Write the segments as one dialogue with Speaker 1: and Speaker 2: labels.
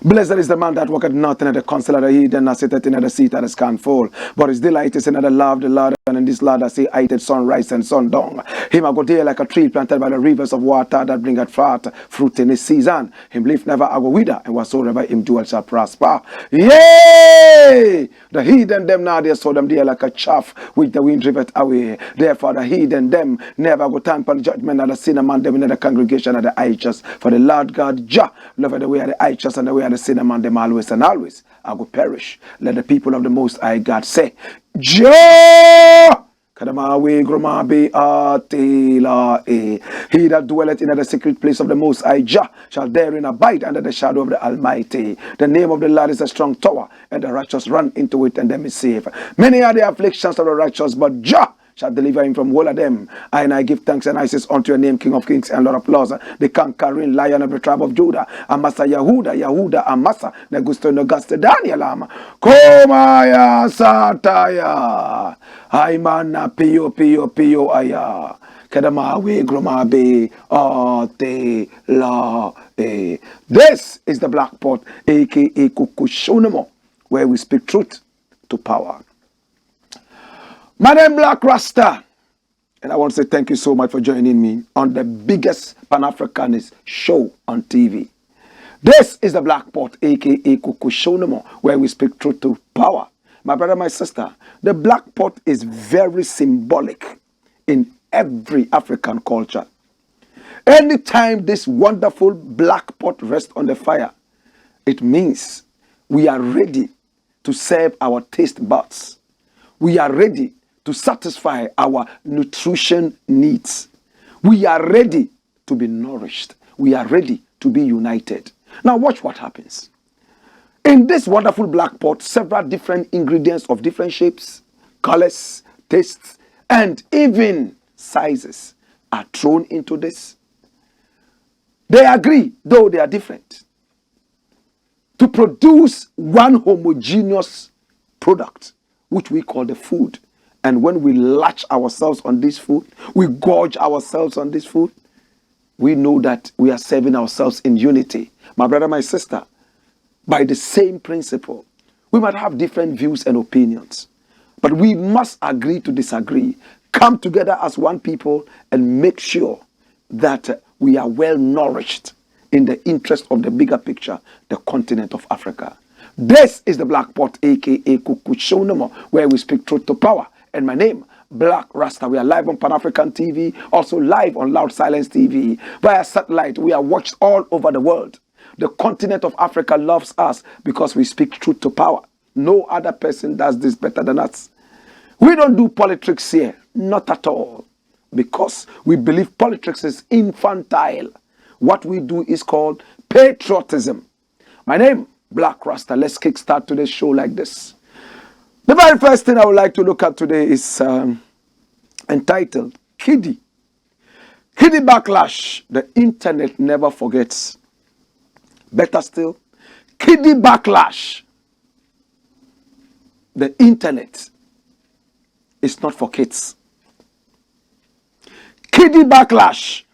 Speaker 1: Blessed is the man that walketh not in the counsel of the heathen, nor sitteth in the seat of the scornful. But his delight is in the law of the Lord, and in this law that he hated sunrise and sundown. Him I go there like a tree planted by the rivers of water that bringeth forth fruit in his season. Him leaf never I go wither, and whatsoever him do shall prosper. Yea! The heathen them now they saw them there like a chaff which the wind driveth away. Therefore the heathen them never go time for the judgment of the sinner man them in the congregation of the righteous. For the Lord God Jah loveth the way of the righteous and the way of the sinner man them always and always. I go perish. Let the people of the Most High God say, Jah! He that dwelleth in the secret place of the Most High Jah shall therein abide under the shadow of the Almighty. The name of the Lord is a strong tower, and the righteous run into it, and them is safe. Many are the afflictions of the righteous, but Jah shall deliver him from all of them. And I give thanks and I says unto your name, King of kings and Lord of lords, the conquering Lion of the tribe of Judah, Amasa Yahuda, Amasa, Negusto Nogaste Daniel, Komaya Sataya, Aimana Pio Aya, Kedamawe Gromabe, Ate La E. This is the Blakk Pot, aka Kukushunemo, where we speak truth to power. My name is Blakk RASTA, and I want to say thank you so much for joining me on the biggest Pan-Africanist show on TV. This is the Blakk Pot, aka Kukushonemo, where we speak truth to power. My brother, my sister, the Blakk Pot is very symbolic in every African culture. Anytime this wonderful Blakk Pot rests on the fire, it means we are ready to serve our taste buds. We are ready to satisfy our nutrition needs. We are ready to be nourished. We are ready to be united. Now watch what happens. In this wonderful Blakk Pot, several different ingredients of different shapes, colors, tastes, and even sizes are thrown into this. They agree, though they are different, to produce one homogeneous product, which we call the food. And when we latch ourselves on this food, we gorge ourselves on this food, we know that we are serving ourselves in unity. My brother, my sister, by the same principle, we might have different views and opinions, but we must agree to disagree, come together as one people, and make sure that we are well nourished in the interest of the bigger picture, the continent of Africa. This is the Blakk Pot, aka Kukushonemo, where we speak truth to power. And my name, Blakk RASTA. We are live on Pan-African TV, also live on Loud Silence TV. Via satellite, we are watched all over the world. The continent of Africa loves us because we speak truth to power. No other person does this better than us. We don't do politics here, not at all, because we believe politics is infantile. What we do is called patriotism. My name, Blakk RASTA. Let's kickstart today's show like this. The very first thing I would like to look at today is entitled KiDi BACKLASH. The internet never forgets. Better still, KiDi BACKLASH. The internet is not for kids. KiDi BACKLASH.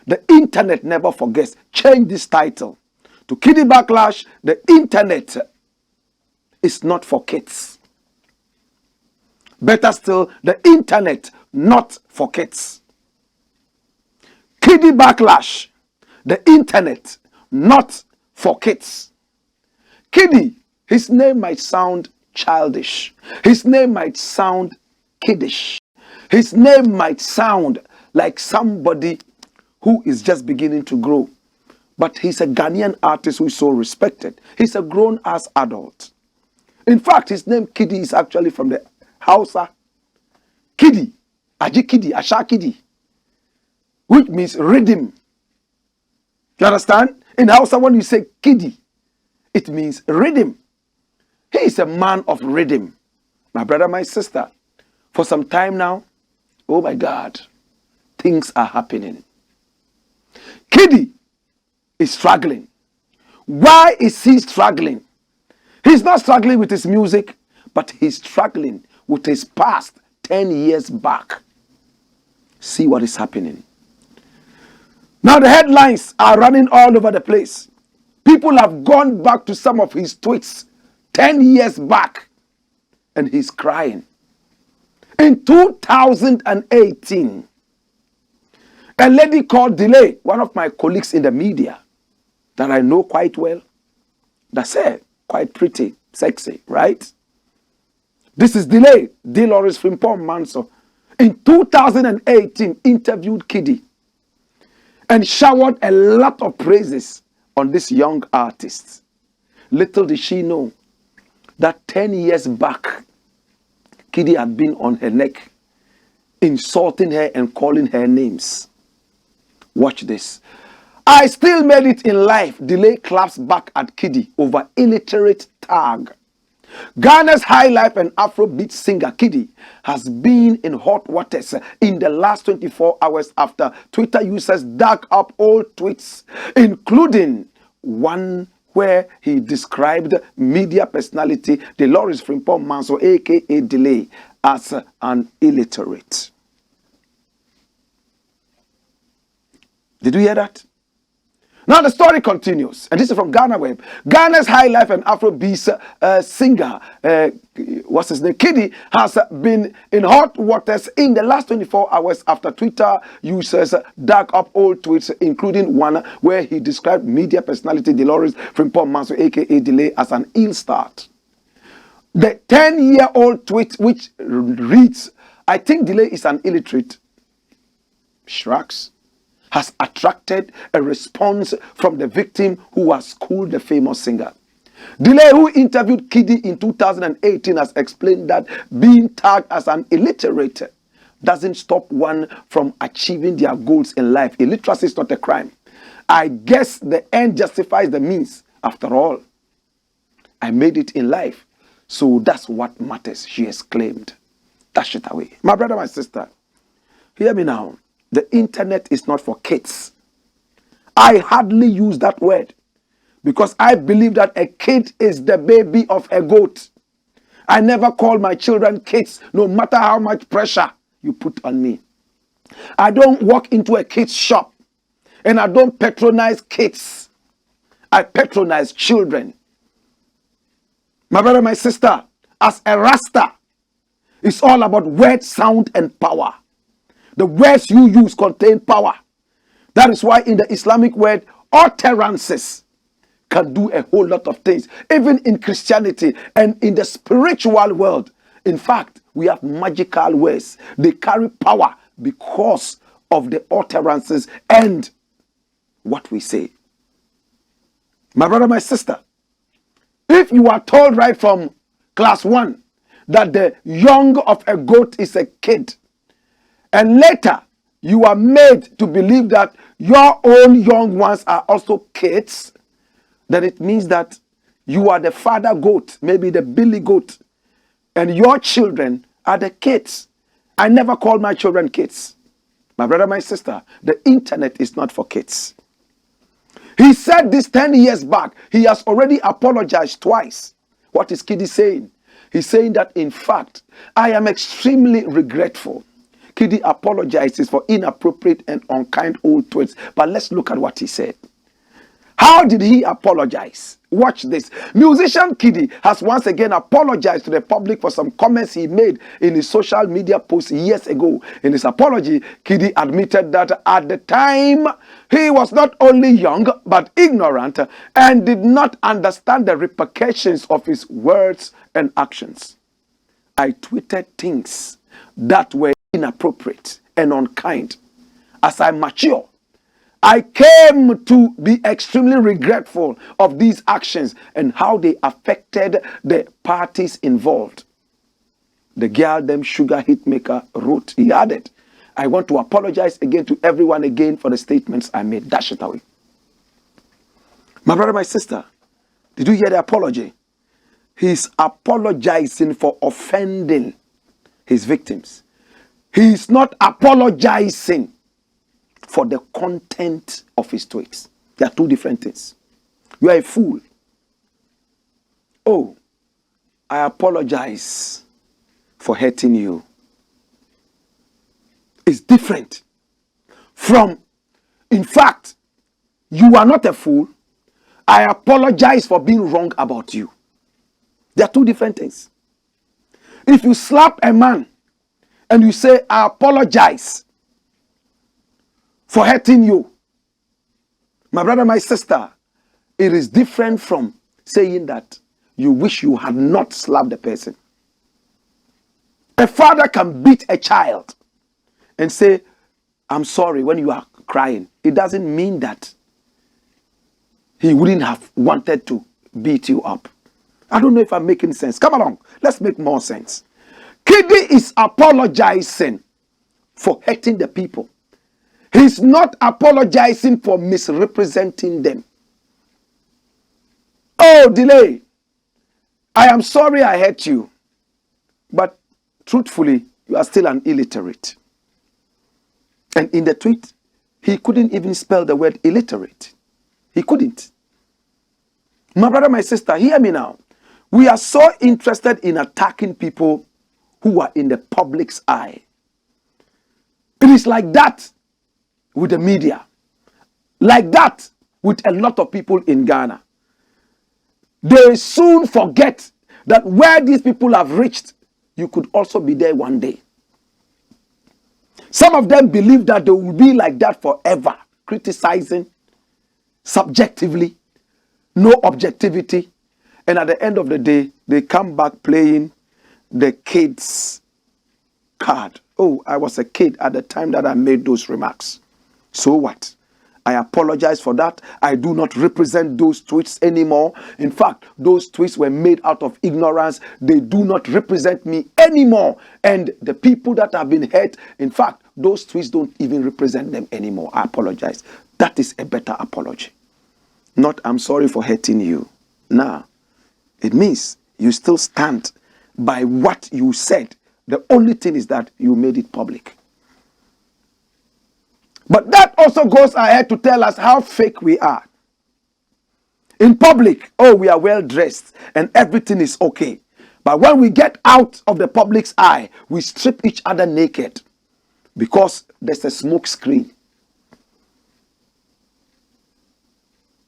Speaker 1: The internet never forgets. Change this title to KiDi BACKLASH. The internet is not for kids. Better still, the internet not for kids. KiDi BACKLASH. The internet not for kids. KiDi, his name might sound childish. His name might sound kiddish. His name might sound like somebody who is just beginning to grow, but he's a Ghanaian artist who is so respected. He's a grown-ass adult. In fact, his name KiDi is actually from the Hausa. KiDi, Aji KiDi, Asha KiDi, which means rhythm. You understand? In Hausa, when you say KiDi, it means rhythm. He is a man of rhythm. My brother, my sister, for some time now, oh my God, things are happening. KiDi is struggling. Why is he struggling? He's not struggling with his music, but he's struggling with his past 10 years back. See what is happening. Now the headlines are running all over the place. People have gone back to some of his tweets 10 years back, and he's crying. In 2018, a lady called Delay, one of my colleagues in the media that I know quite well, that's her, quite pretty, sexy, right? This is Delay, Dolores Frimpong Manso. In 2018, interviewed KiDi and showered a lot of praises on this young artist. Little did she know that 10 years back, KiDi had been on her neck, insulting her and calling her names. Watch this. I still made it in life. Delay claps back at KiDi over illiterate tag. Ghana's high life and Afrobeat singer KiDi has been in hot waters in the last 24 hours after Twitter users dug up old tweets, including one where he described media personality Dolores Frimpong Manso, aka Delay, as an illiterate. Did you hear that? Now the story continues, and this is from Ghana Web. Ghana's high life and Afrobeat singer, what's his name, KiDi, has been in hot waters in the last 24 hours after Twitter users dug up old tweets, including one where he described media personality Dolores Frimpong Manso, aka Delay, as an ill start. The 10-year-old tweet, which reads, "I think Delay is an illiterate," shrugs, has attracted a response from the victim who has schooled the famous singer. Delay, who interviewed KiDi in 2018, has explained that being tagged as an illiterate doesn't stop one from achieving their goals in life. Illiteracy is not a crime. I guess the end justifies the means. After all, I made it in life, so that's what matters, she exclaimed. Dash it away. My brother, my sister, hear me now. The internet is not for kids. I hardly use that word because I believe that a kid is the baby of a goat. I never call my children kids, no matter how much pressure you put on me. I don't walk into a kid's shop and I don't patronize kids. I patronize children. My brother, my sister, as a RASTA, it's all about word, sound, and power. The words you use contain power. That is why in the Islamic word, utterances can do a whole lot of things. Even in Christianity and in the spiritual world. In fact, we have magical words. They carry power because of the utterances and what we say. My brother, my sister, if you are told right from class 1 that the young of a goat is a kid, and later you are made to believe that your own young ones are also kids, then it means that you are the father goat, maybe the billy goat, and your children are the kids. I never call my children kids. My brother, my sister, the internet is not for kids. He said this 10 years back. He has already apologized twice. What is KiDi saying? He's saying that, in fact, I am extremely regretful. KiDi apologizes for inappropriate and unkind old tweets. But let's look at what he said. How did he apologize? Watch this. Musician KiDi has once again apologized to the public for some comments he made in his social media post years ago. In his apology, KiDi admitted that at the time, he was not only young but ignorant and did not understand the repercussions of his words and actions. I tweeted things that were inappropriate and unkind. As I mature, I came to be extremely regretful of these actions and how they affected the parties involved. The girl them Sugar Hitmaker wrote, he added, I want to apologize again to everyone again for the statements I made. Dash it away. My brother, my sister, did you hear the apology? He's apologizing for offending his victims. He's not apologizing for the content of his tweets. They are two different things. You are a fool. Oh, I apologize for hurting you. It's different from, in fact, you are not a fool. I apologize for being wrong about you. They are two different things. If you slap a man and you say, I apologize for hurting you, my brother, my sister, it is different from saying that you wish you had not slapped the person. A father can beat a child and say, I'm sorry when you are crying. It doesn't mean that he wouldn't have wanted to beat you up. I don't know if I'm making sense. Come along, let's make more sense. KiDi is apologizing for hurting the people. He's not apologizing for misrepresenting them. Oh, delay. I am sorry I hurt you. But truthfully, you are still an illiterate. And in the tweet, he couldn't even spell the word illiterate. He couldn't. My brother, my sister, hear me now. We are so interested in attacking people who are in the public's eye. It is like that with the media. Like that with a lot of people in Ghana. They soon forget that where these people have reached, you could also be there one day. Some of them believe that they will be like that forever, criticizing subjectively, no objectivity, and at the end of the day, they come back playing the kids' card. Oh, I was a kid at the time that I made those remarks. So what? I apologize for that. I do not represent those tweets anymore. In fact, those tweets were made out of ignorance. They do not represent me anymore. And the people that have been hurt, in fact, those tweets don't even represent them anymore. I apologize. That is a better apology. Not, I'm sorry for hurting you. Nah, it means you still stand by what you said. The only thing is that you made it public. But that also goes ahead to tell us how fake we are. In public, oh, we are well dressed and everything is okay. But when we get out of the public's eye, we strip each other naked because there's a smoke screen.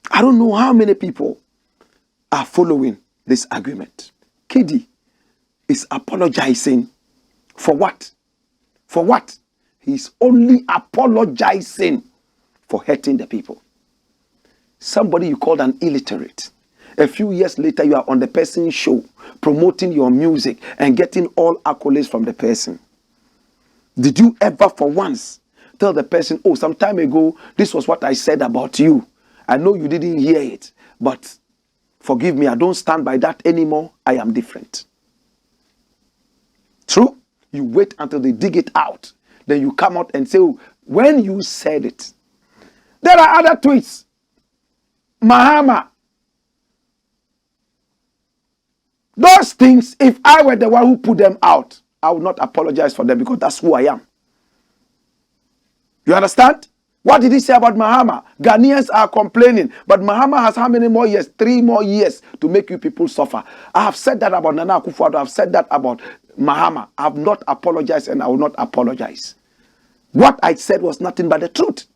Speaker 1: I don't know how many people are following this argument. KiDi is apologizing for what? For what? He's only apologizing for hurting the people. Somebody you called an illiterate. A few years later, you are on the person's show, promoting your music and getting all accolades from the person. Did you ever for once tell the person, oh, some time ago, this was what I said about you. I know you didn't hear it, but forgive me, I don't stand by that anymore. I am different. True? You wait until they dig it out. Then you come out and say, oh, when you said it. There are other tweets. Mahama. Those things, if I were the one who put them out, I would not apologize for them because that's who I am. You understand? What did he say about Mahama? Ghanaians are complaining, but Mahama has how many more years? 3 more years to make you people suffer. I have said that about Nana Akufo-Addo. I have said that about Mahama. I have not apologized and I will not apologize. What I said was nothing but the truth.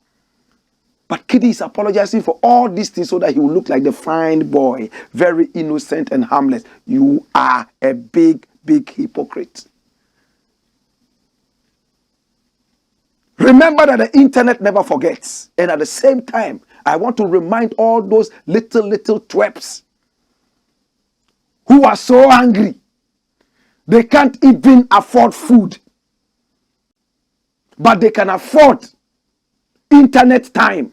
Speaker 1: But KiDi is apologizing for all these things so that he will look like the fine boy, very innocent and harmless. You are a big, big hypocrite. Remember that the internet never forgets. And at the same time, I want to remind all those little twerps who are so angry. They can't even afford food. but they can afford internet time.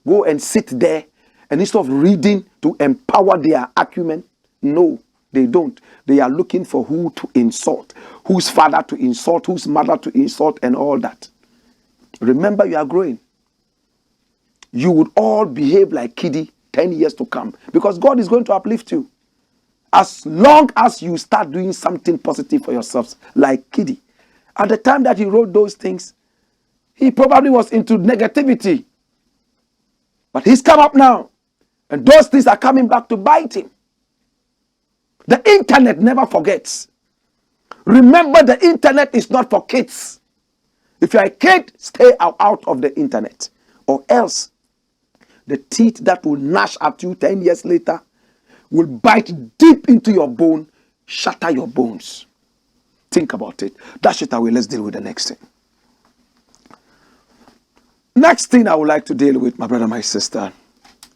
Speaker 1: Go and sit there, and instead of reading to empower their acumen, no, they don't. They are looking for who to insult, whose father to insult, whose mother to insult, and all that. Remember, you are growing. You would all behave like KiDi 10 years to come, because God is going to uplift you. As long as you start doing something positive for yourselves, like KiDi. At the time that he wrote those things, he probably was into negativity. But he's come up now, and those things are coming back to bite him. The internet never forgets. Remember, the internet is not for kids. If you're a kid, stay out of the internet, or else the teeth that will gnash at you 10 years later will bite deep into your bone, shatter your bones. Think about it. Dash it away. Let's deal with the next thing. Next thing I would like to deal with, my brother, my sister,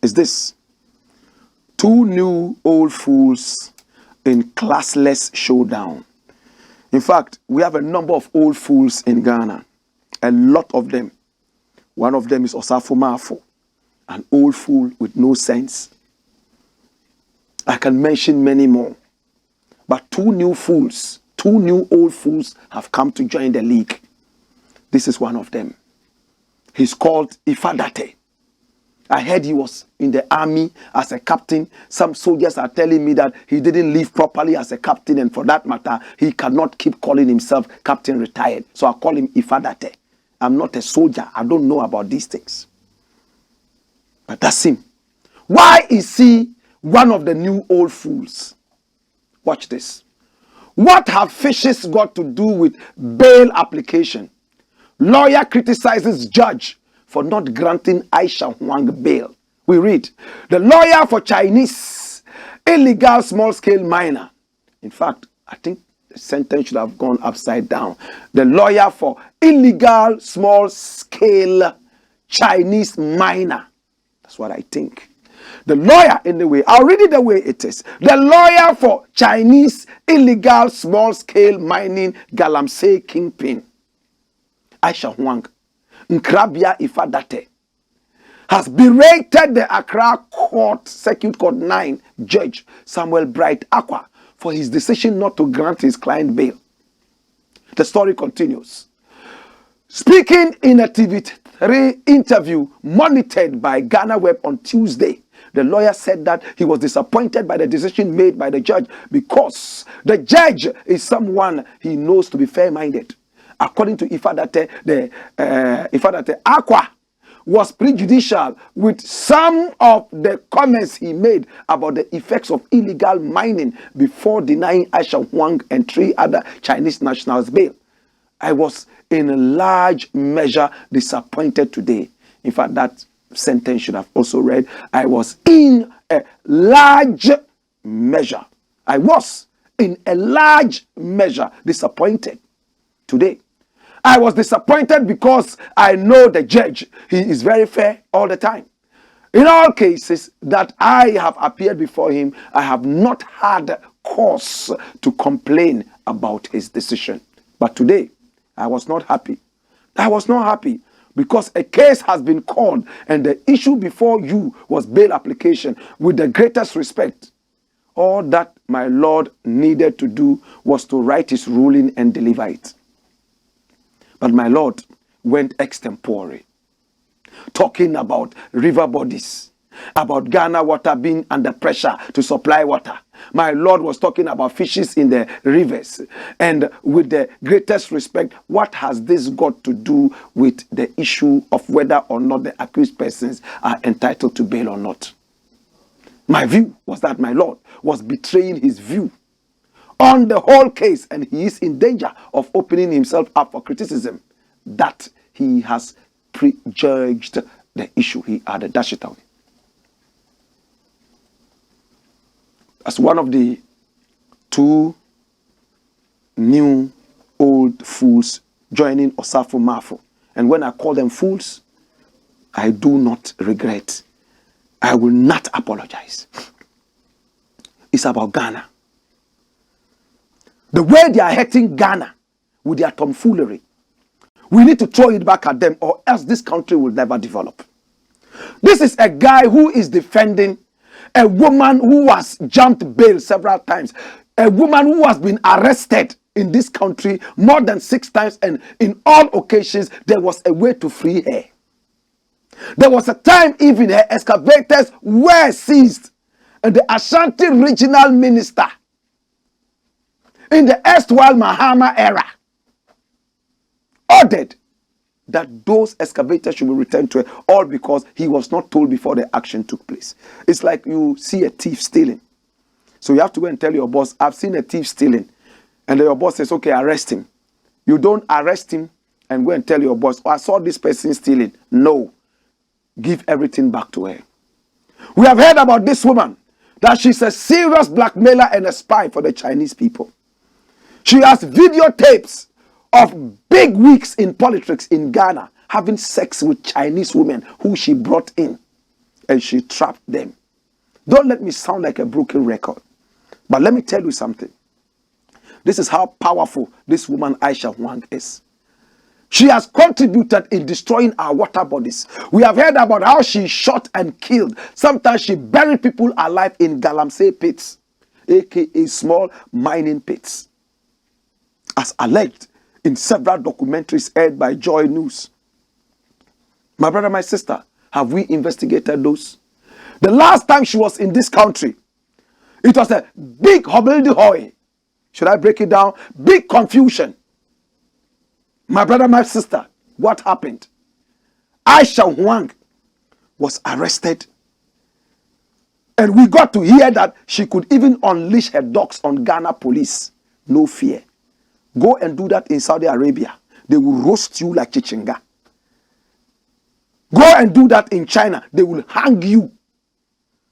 Speaker 1: is this. 2 new old fools in classless showdown. In fact, we have a number of old fools in Ghana. A lot of them. One of them is Osafo Mafo, an old fool with no sense. I can mention many more. But 2 new fools, 2 new old fools have come to join the league. This is one of them. He's called Ifadate. I heard he was in the army as a captain. Some soldiers are telling me that he didn't live properly as a captain, and for that matter, he cannot keep calling himself Captain Retired. So I call him Ifadate. I'm not a soldier. I don't know about these things. But that's him. Why is he one of the new old fools? Watch this. What have fishes got to do with bail application? Lawyer criticizes judge for not granting Aisha Huang bail. We read, the lawyer for Chinese illegal small-scale miner. In fact, I think the sentence should have gone upside down. The lawyer for illegal small-scale Chinese miner. That's what I think. The lawyer, in the way, I'll read it the way it is. The lawyer for Chinese illegal small-scale mining Galamsey kingpin, Aisha Huang, Nkrabia Ifadate, has berated the Accra Court, Circuit Court 9 Judge Samuel Bright Aqua for his decision not to grant his client bail. The story continues. Speaking in a TV3 interview monitored by Ghana Web on Tuesday, the lawyer said that he was disappointed by the decision made by the judge because the judge is someone he knows to be fair-minded. According to Ifadate, Ifadate Aqua was prejudicial with some of the comments he made about the effects of illegal mining before denying Aisha Huang and 3 other Chinese nationals bail. I was in a large measure disappointed today. In fact, that sentence should have also read, I was in a large measure. I was in a large measure disappointed today. I was disappointed because I know the judge. He is very fair all the time. In all cases that I have appeared before him, I have not had cause to complain about his decision. But today, I was not happy. I was not happy because a case has been called and the issue before you was bail application. With the greatest respect, all that my Lord needed to do was to write his ruling and deliver it. But my Lord went extempore, talking about river bodies, about Ghana water being under pressure to supply water. My Lord was talking about fishes in the rivers. And with the greatest respect, what has this got to do with the issue of whether or not the accused persons are entitled to bail or not? My view was that my Lord was betraying his view on the whole case, and he is in danger of opening himself up for criticism that he has prejudged the issue. He added, dash it away. As one of the 2 new old fools joining Osafo Mafo, and when I call them fools, I do not regret. I will not apologize. It's about Ghana. The way they are hurting Ghana with their tomfoolery, We need to throw it back at them, or else this country will never develop. This is a guy who is defending a woman who has jumped bail several times. A woman who has been arrested in this country more than 6 times, and in all occasions, there was a way to free her. There was a time even her excavators were seized, and the Ashanti regional minister in the erstwhile Mahama era ordered that those excavators should be returned to her, all because he was not told before the action took place. It's like you see a thief stealing. So you have to go and tell your boss, I've seen a thief stealing. And then your boss says, okay, arrest him. You don't arrest him and go and tell your boss, oh, I saw this person stealing. No. Give everything back to her. We have heard about this woman, that she's a serious blackmailer and a spy for the Chinese people. She has videotapes of big wigs in politics in Ghana having sex with Chinese women who she brought in, and she trapped them. Don't let me sound like a broken record, but let me tell you something. This is how powerful this woman Aisha Huang is. She has contributed in destroying our water bodies. We have heard about how she shot and killed. Sometimes she buried people alive in Galamsey pits, aka small mining pits, as alleged in several documentaries aired by Joy News. My brother, my sister, have we investigated those? The last time she was in this country, it was a big hobbledehoy. Should I break it down? Big confusion. My brother, my sister, what happened? Aisha Huang was arrested, and we got to hear that she could even unleash her dogs on Ghana police. No fear. Go and do that in Saudi Arabia. They will roast you like chichinga. Go and do that in China. They will hang you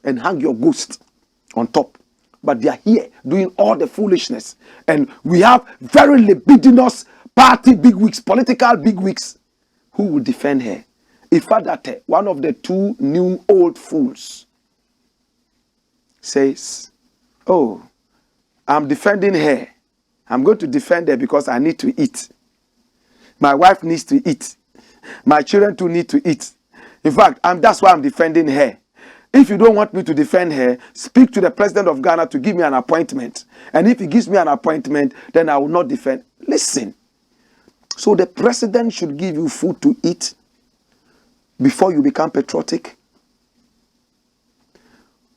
Speaker 1: and hang your ghost on top. But they are here doing all the foolishness. And we have very libidinous party bigwigs, political bigwigs, who will defend her. Ifadate, one of the 2 new old fools, says, oh, I'm defending her. I'm going to defend her because I need to eat. My wife needs to eat. My children too need to eat. In fact, that's why I'm defending her. If you don't want me to defend her, speak to the president of Ghana to give me an appointment. And if he gives me an appointment, then I will not defend. Listen. So the president should give you food to eat before you become patriotic.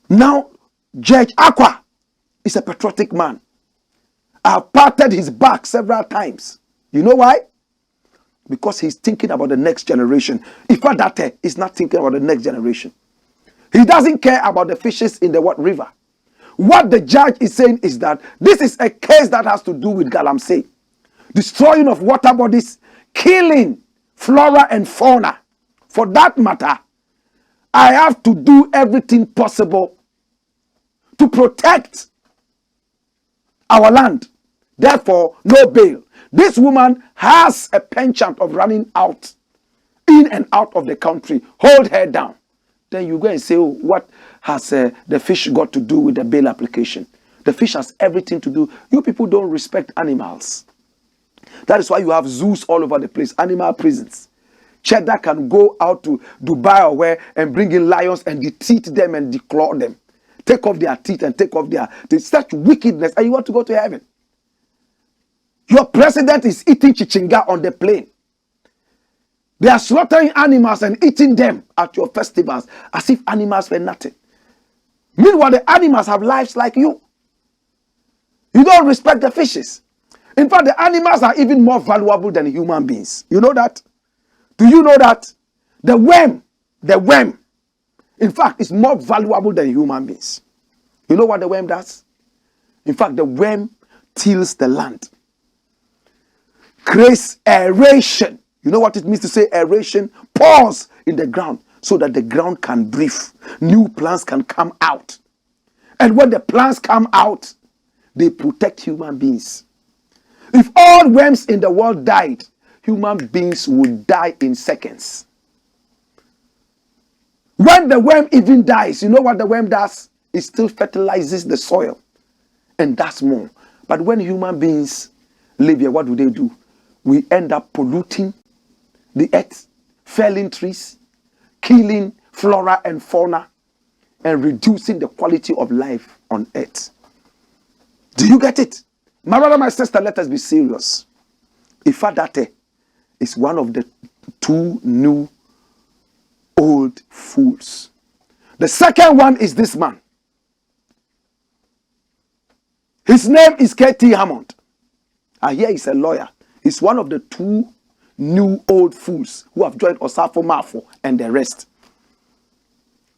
Speaker 1: Now, Judge Aqua is a patriotic man. I have patted his back several times. You know why? Because he's thinking about the next generation. Ifadate is not thinking about the next generation. He doesn't care about the fishes in the river. What the judge is saying is that this is a case that has to do with Galamsey. Destroying of water bodies, killing flora and fauna. For that matter, I have to do everything possible to protect our land. Therefore, no bail. This woman has a penchant of running out, in and out of the country. Hold her down. Then you go and say, oh, what has the fish got to do with the bail application? The fish has everything to do. You people don't respect animals. That is why you have zoos all over the place, animal prisons. Cheddar can go out to Dubai or where and bring in lions and de-teeth them and declaw them. Take off their teeth and take off their... such wickedness, and you want to go to heaven. Your president is eating chichinga on the plane. They are slaughtering animals and eating them at your festivals as if animals were nothing. Meanwhile, the animals have lives like you. You don't respect the fishes. In fact, the animals are even more valuable than human beings. You know that? Do you know that? The worm, in fact, is more valuable than human beings. You know what the worm does? In fact, the worm tills the land, creates aeration. You know what it means to say aeration? Pores in the ground so that the ground can breathe. New plants can come out. And when the plants come out, they protect human beings. If all worms in the world died, human beings would die in seconds. When the worm even dies, you know what the worm does? It still fertilizes the soil and does more. But when human beings live here, what do? We end up polluting the earth, felling trees, killing flora and fauna, and reducing the quality of life on earth. Do you get it? My brother, my sister, let us be serious. Ifadate is one of the two new old fools. The second one is this man. His name is KT Hammond. I hear he's a lawyer. He's one of the two new old fools who have joined Osafo Mafo and the rest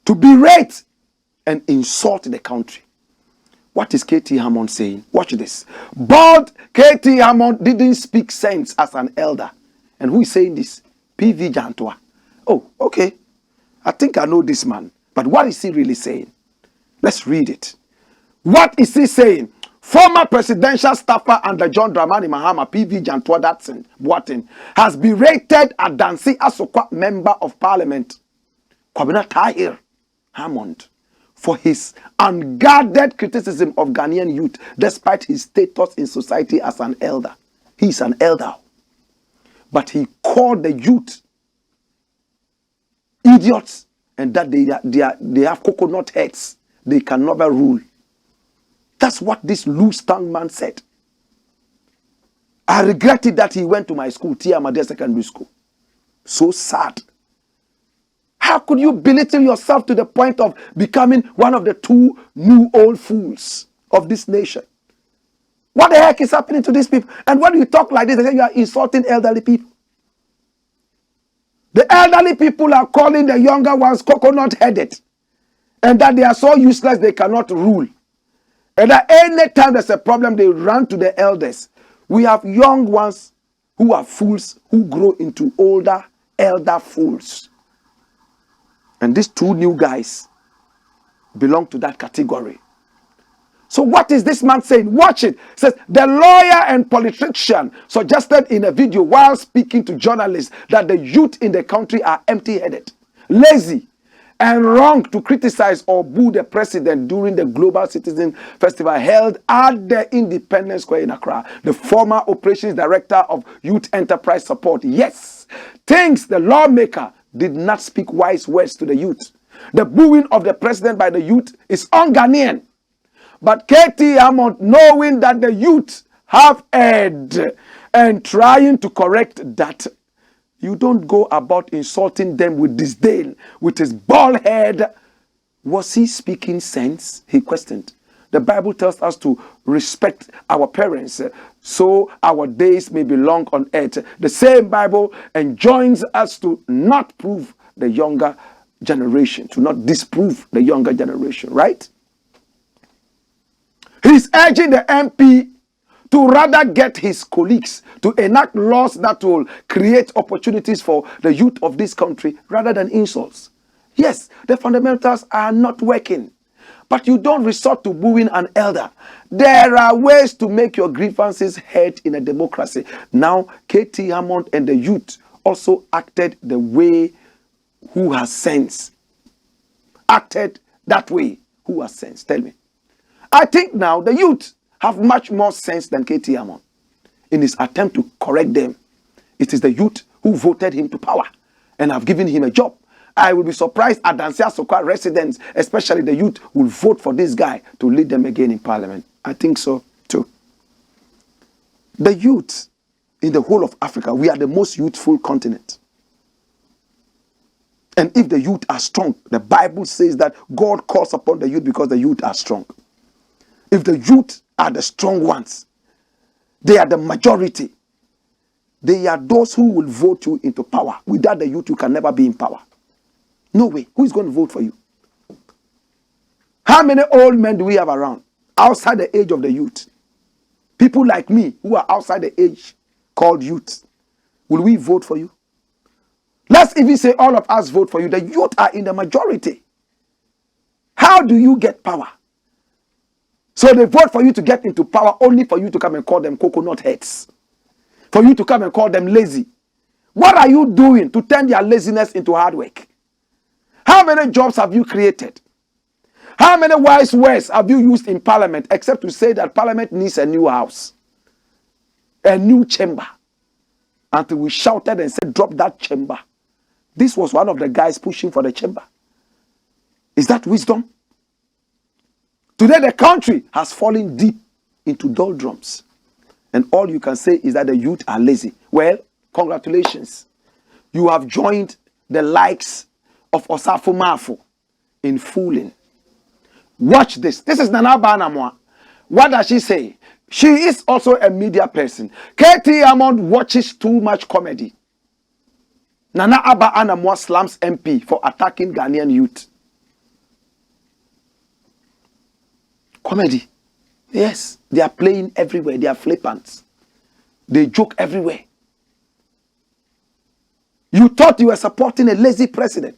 Speaker 1: to berate and insult the country. What is KT Hammond saying? Watch this. But KT Hammond didn't speak sense as an elder. And who is saying this? PV Jantua. Oh, okay. I think I know this man. But what is he really saying? Let's read it. What is he saying? Former presidential staffer under John Dramani Mahama, PV Jantua Boateng, has berated Adansi Asokwa, member of parliament, Kwabena Tahir Hammond, for his unguarded criticism of Ghanaian youth despite his status in society as an elder. He's an elder. But he called the youth idiots and that they have coconut heads. They can never rule. That's what this loose tongue man said. I regretted that he went to my school, Tia Madea Secondary School. So sad. How could you belittle yourself to the point of becoming one of the two new old fools of this nation? What the heck is happening to these people? And when you talk like this, they say you are insulting elderly people. The elderly people are calling the younger ones coconut-headed. And that they are so useless they cannot rule. And that any time there's a problem, they run to the elders. We have young ones who are fools who grow into older elder fools. And these two new guys belong to that category. So what is this man saying? Watch it. It says, the lawyer and politician suggested in a video while speaking to journalists that the youth in the country are empty-headed, lazy, and wrong to criticize or boo the president during the Global Citizen Festival held at the Independence Square in Accra. The former operations director of Youth Enterprise Support, yes, thinks the lawmaker did not speak wise words to the youth. The booing of the president by the youth is un-Ghanaian. But KT Hammond, knowing that the youth have erred and trying to correct that, you don't go about insulting them with disdain, with his bald head. Was he speaking sense? He questioned. The Bible tells us to respect our parents so our days may be long on earth. The same Bible enjoins us to not prove the younger generation, to not disprove the younger generation, right? He's urging the MP to rather get his colleagues to enact laws that will create opportunities for the youth of this country rather than insults. Yes, the fundamentals are not working, but you don't resort to booing an elder. There are ways to make your grievances heard in a democracy. Now, KT Hammond and the youth also acted the way who has sense. Acted that way who has sense. Tell me. I think now the youth have much more sense than KT Hammond in his attempt to correct them. It is the youth who voted him to power and have given him a job. I will be surprised at Adansi Asokwa residents, especially the youth, will vote for this guy to lead them again in parliament. I think so too. The youth in the whole of Africa, we are the most youthful continent. And if the youth are strong, the Bible says that God calls upon the youth because the youth are strong. If the youth are the strong ones, they are the majority. They are those who will vote you into power. Without the youth, you can never be in power. No way. Who is going to vote for you? How many old men do we have around outside the age of the youth? People like me who are outside the age called youth. Will we vote for you? Let's even say all of us vote for you. The youth are in the majority. How do you get power? So they vote for you to get into power only for you to come and call them coconut heads. For you to come and call them lazy. What are you doing to turn their laziness into hard work? How many jobs have you created? How many wise words have you used in parliament except to say that parliament needs a new house, a new chamber? until we shouted and said, drop that chamber. This was one of the guys pushing for the chamber. Is that wisdom? Today the country has fallen deep into doldrums. And all you can say is that the youth are lazy. Well, congratulations. You have joined the likes of Osafo Mafo in fooling. Watch this. This is Nana Banamwa. What does she say? She is also a media person. KT Amond watches too much comedy. Nana Abba Anamwa slams MP for attacking Ghanaian youth. Comedy. Yes, they are playing everywhere. They are flippant. They joke everywhere. You thought you were supporting a lazy president.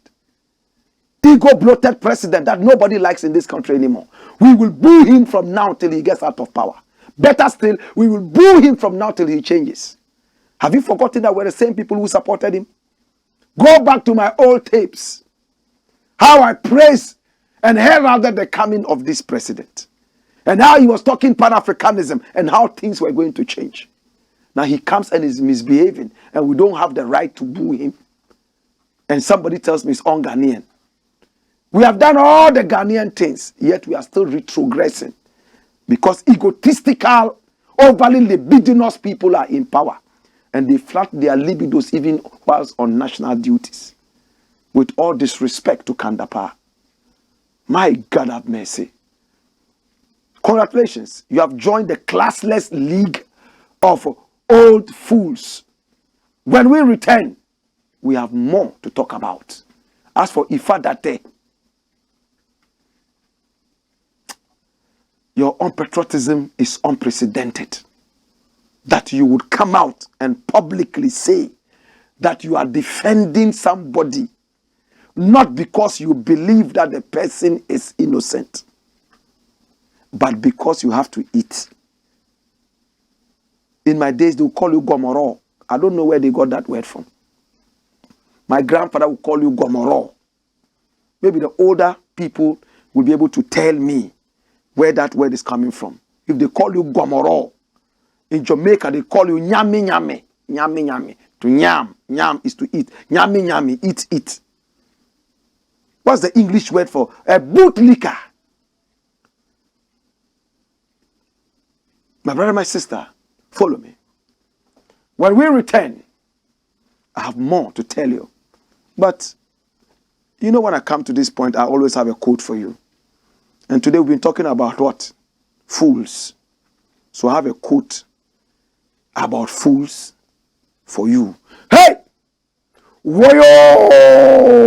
Speaker 1: Ego-bloated president that nobody likes in this country anymore. We will boo him from now till he gets out of power. Better still, we will boo him from now till he changes. Have you forgotten that we're the same people who supported him? Go back to my old tapes. How I praised and heralded the coming of this president. And how he was talking Pan-Africanism and how things were going to change. Now he comes and is misbehaving and we don't have the right to boo him. And somebody tells me it's un-Ghanaian. We have done all the Ghanaian things, yet we are still retrogressing. Because egotistical, overly libidinous people are in power. And they flat their libidos even whilst on national duties. With all disrespect to Kandapa. My God have mercy. Congratulations, you have joined the classless league of old fools. When we return, we have more to talk about. As for Ifadate, your unpatriotism is unprecedented. That you would come out and publicly say that you are defending somebody, not because you believe that the person is innocent, but because you have to eat. In my days, they will call you Gomoro. I don't know where they got that word from. My grandfather will call you Gomoro. Maybe the older people will be able to tell me where that word is coming from. If they call you Gomoro, in Jamaica, they call you Nyame Nyame. Nyame Nyame. To nyam. Nyam is to eat. Nyame Nyame. Eat, eat. What's the English word for a bootlicker? My brother, my sister, follow me. When we return, I have more to tell you. But, you know, when I come to this point, I always have a quote for you. And today we've been talking about what? Fools. So I have a quote about fools for you. Hey! Woyo!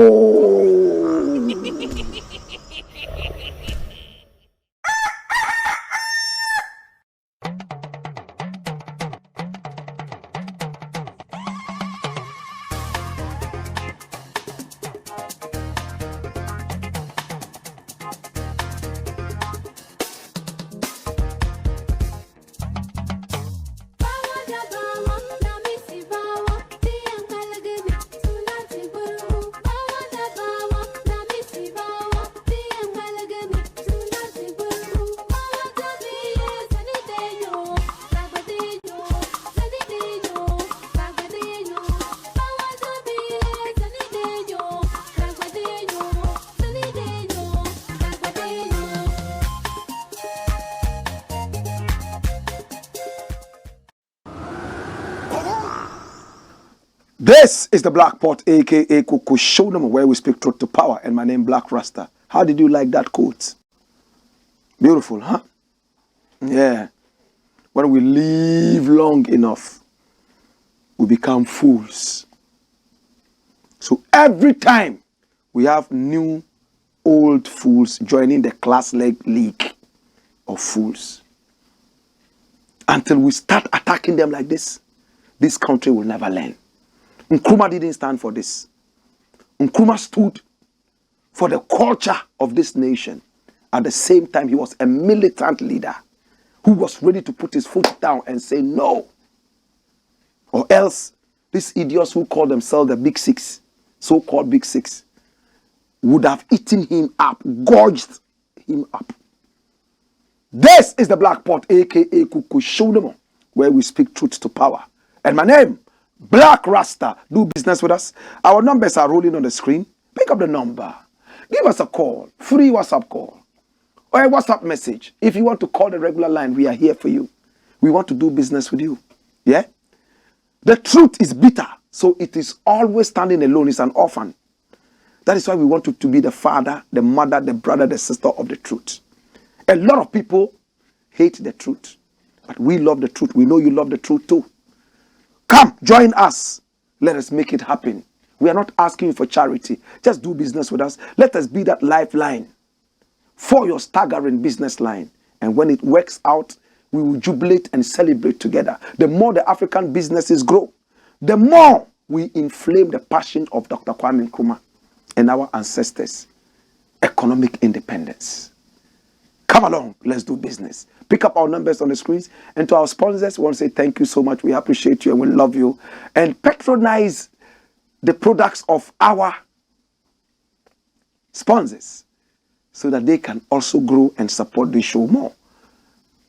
Speaker 1: This is the Blakk Pot, aka Kuku Showdown, where we speak truth to power, and my name Blakk Rasta. How did you like that quote? Beautiful, huh? Yeah. When we live long enough, we become fools. So every time we have new old fools joining the classless league of fools, until we start attacking them like this country will never learn. Nkrumah didn't stand for this. Nkrumah stood for the culture of this nation. At the same time, he was a militant leader who was ready to put his foot down and say no. Or else, these idiots who call themselves the Big Six, so-called Big Six, would have eaten him up, gorged him up. This is the Blakk Pot, aka Kuku Showdown, where we speak truth to power. And my name, Blakk Rasta. Do business with us. Our numbers are rolling on the screen. Pick up the number. Give us a call. Free WhatsApp call. Or a WhatsApp message. If you want to call the regular line, we are here for you. We want to do business with you. Yeah? The truth is bitter. So it is always standing alone. It's an orphan. That is why we want you to be the father, the mother, the brother, the sister of the truth. A lot of people hate the truth. But we love the truth. We know you love the truth too. Come, join us. Let us make it happen. We are not asking you for charity. Just do business with us. Let us be that lifeline for your staggering business line. And when it works out, we will jubilate and celebrate together. The more the African businesses grow, the more we inflame the passion of Dr. Kwame Nkrumah and our ancestors. Economic independence. Come along, let's do business. Pick up our numbers on the screens. And to our sponsors, we want to say thank you so much. We appreciate you and we love you. And patronize the products of our sponsors so that they can also grow and support the show more.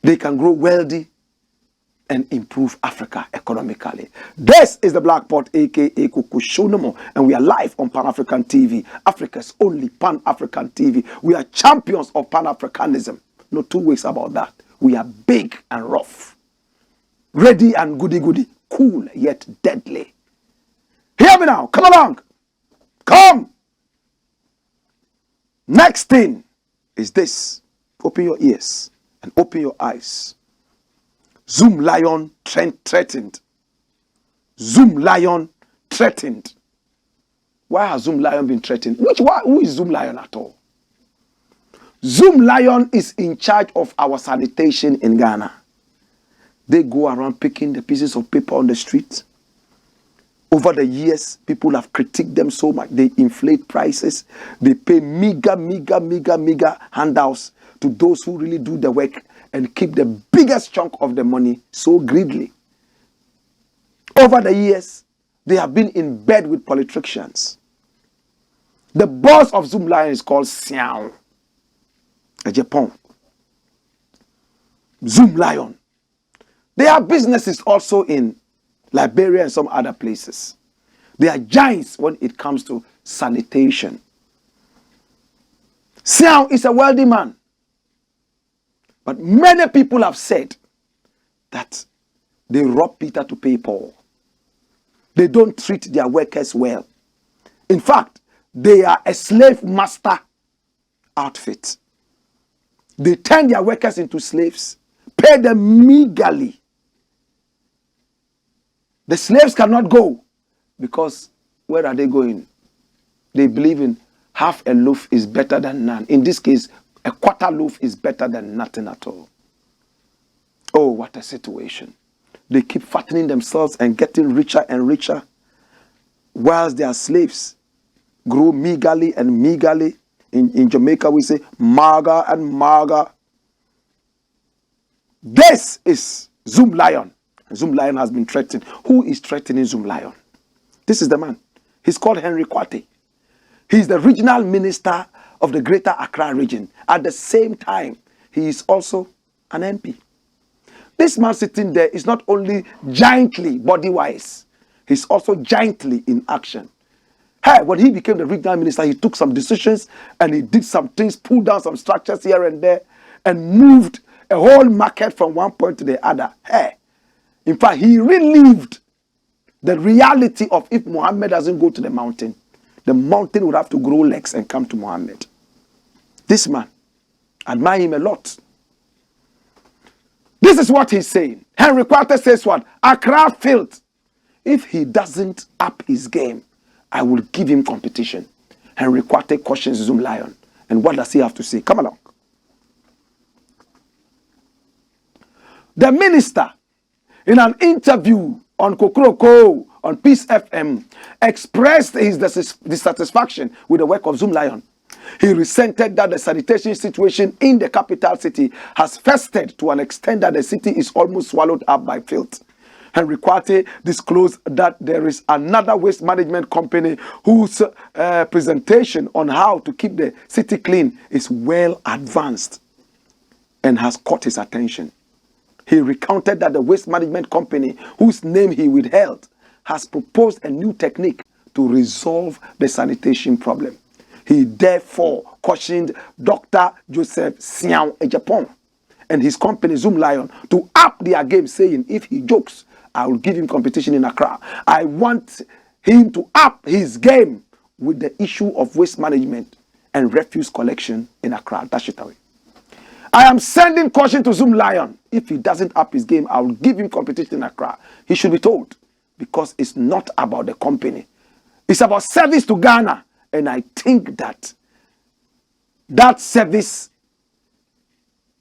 Speaker 1: They can grow wealthy and improve Africa economically. This is the Blakk Pot, aka Kuku Shonomo, and we are live on Pan-African TV, Africa's only Pan-African TV. We are champions of Pan-Africanism. No two ways about that. We are big and rough, ready and goody, cool yet deadly. Hear me now. Come along. Come. Next thing is this. Open your ears and open your eyes. Zoomlion threatened. Zoomlion threatened. Why has Zoomlion been threatened? Who is Zoomlion at all? Zoomlion is in charge of our sanitation in Ghana. They go around picking the pieces of paper on the street. Over the years, people have critiqued them so much. They inflate prices. They pay meager handouts to those who really do the work and keep the biggest chunk of the money so greedily. Over the years, they have been in bed with politicians. The boss of Zoomlion is called Xiao, a Japan. Zoomlion. They have businesses also in Liberia and some other places. They are giants when it comes to sanitation. Xiao is a wealthy man. But many people have said that they rob Peter to pay Paul. They don't treat their workers well. In fact, they are a slave master outfit. They turn their workers into slaves, pay them meagerly. The slaves cannot go because where are they going? They believe in half a loaf is better than none. In this case, a quarter loaf is better than nothing at all. Oh, what a situation. They keep fattening themselves and getting richer and richer, whilst their slaves grow meagerly and meagerly. In Jamaica, we say maga and maga. This is Zoomlion. Zoomlion has been threatened. Who is threatening Zoomlion? This is the man. He's called Henry Kwate. He's the regional minister of the Greater Accra region. At the same time, he is also an MP. This man sitting there is not only giantly body-wise, he's also giantly in action. Hey, when he became the regional minister, he took some decisions and he did some things, pulled down some structures here and there, and moved a whole market from one point to the other. Hey, in fact, he relived the reality of if Muhammad doesn't go to the mountain would have to grow legs and come to Muhammad. This man, I admire him a lot. This is what he's saying. Henry Kwate says what? Accra failed. If he doesn't up his game, I will give him competition. Henry Kwate cautions Zoomlion. And what does he have to say? Come along. The minister, in an interview on Kokroko on Peace FM, expressed his dissatisfaction with the work of Zoomlion. He resented that the sanitation situation in the capital city has festered to an extent that the city is almost swallowed up by filth. Henry Kwate disclosed that there is another waste management company whose presentation on how to keep the city clean is well advanced and has caught his attention. He recounted that the waste management company, whose name he withheld, has proposed a new technique to resolve the sanitation problem. He therefore cautioned Dr. Joseph Xiao Ejapong and his company Zoomlion to up their game, saying, if he jokes, I will give him competition in Accra. I want him to up his game with the issue of waste management and refuse collection in Accra. Dash it away. I am sending caution to Zoomlion. If he doesn't up his game, I will give him competition in Accra. He should be told, because it's not about the company. It's about service to Ghana. And I think that that service,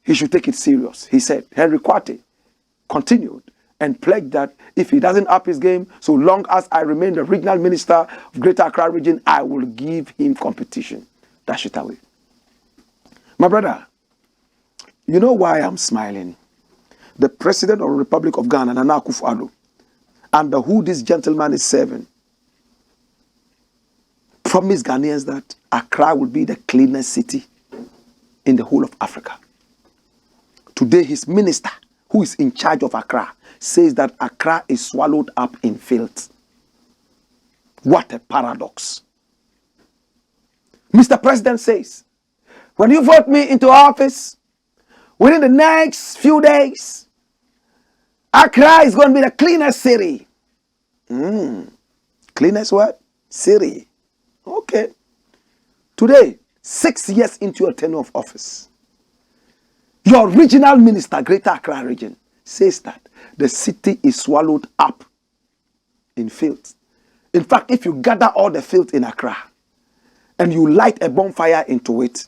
Speaker 1: he should take it serious. He said, Henry Kwate continued and pledged that if he doesn't up his game, so long as I remain the regional minister of Greater Accra region, I will give him competition. Dash it away. My brother, you know why I'm smiling? The president of the Republic of Ghana, Nana Akufo-Addo, under who this gentleman is serving, promised Ghanaians that Accra will be the cleanest city in the whole of Africa. Today, his minister, who is in charge of Accra, says that Accra is swallowed up in filth. What a paradox. Mr. President says, when you vote me into office, within the next few days, Accra is going to be the cleanest city. Cleanest what? City. Okay. Today, 6 years into your tenure of office, your regional minister, Greater Accra region, says that the city is swallowed up in filth. In fact, if you gather all the filth in Accra and you light a bonfire into it,